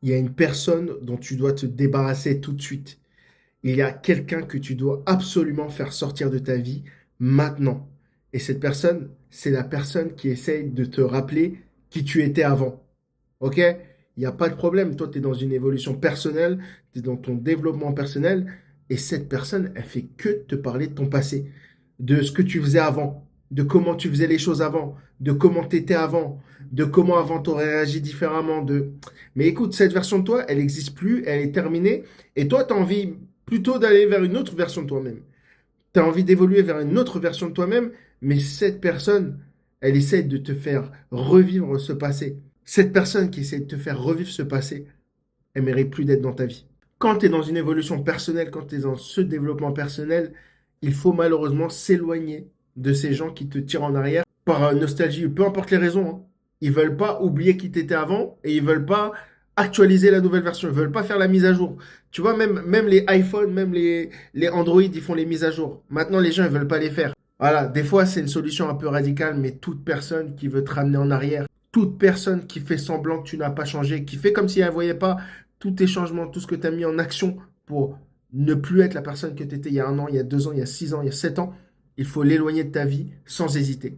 Il y a une personne dont tu dois te débarrasser tout de suite. Il y a quelqu'un que tu dois absolument faire sortir de ta vie maintenant. Et cette personne, c'est la personne qui essaye de te rappeler qui tu étais avant. Ok? Il n'y a pas de problème. Toi, tu es dans une évolution personnelle, tu es dans ton développement personnel. Et cette personne, elle fait que te parler de ton passé, de ce que tu faisais avant, de comment tu faisais les choses avant, de comment tu étais avant, de comment avant tu aurais réagi différemment. Mais écoute, cette version de toi, elle n'existe plus, elle est terminée. Et toi, tu as envie plutôt d'aller vers une autre version de toi-même. Tu as envie d'évoluer vers une autre version de toi-même, mais cette personne, elle essaie de te faire revivre ce passé. Cette personne qui essaie de te faire revivre ce passé, elle mérite plus d'être dans ta vie. Quand tu es dans une évolution personnelle, quand tu es dans ce développement personnel, il faut malheureusement s'éloigner de ces gens qui te tirent en arrière par nostalgie, peu importe les raisons, hein. Ils veulent pas oublier qui t'étais avant et ils veulent pas actualiser la nouvelle version. Ils veulent pas faire la mise à jour. Tu vois, même les iPhones, même les Android, ils font les mises à jour. Maintenant, les gens, ils veulent pas les faire. Voilà, des fois, c'est une solution un peu radicale, mais toute personne qui veut te ramener en arrière, toute personne qui fait semblant que tu n'as pas changé, qui fait comme si elle ne voyait pas tous tes changements, tout ce que tu as mis en action pour ne plus être la personne que tu étais il y a un an, il y a 2 ans, il y a 6 ans, il y a 7 ans, il faut l'éloigner de ta vie sans hésiter.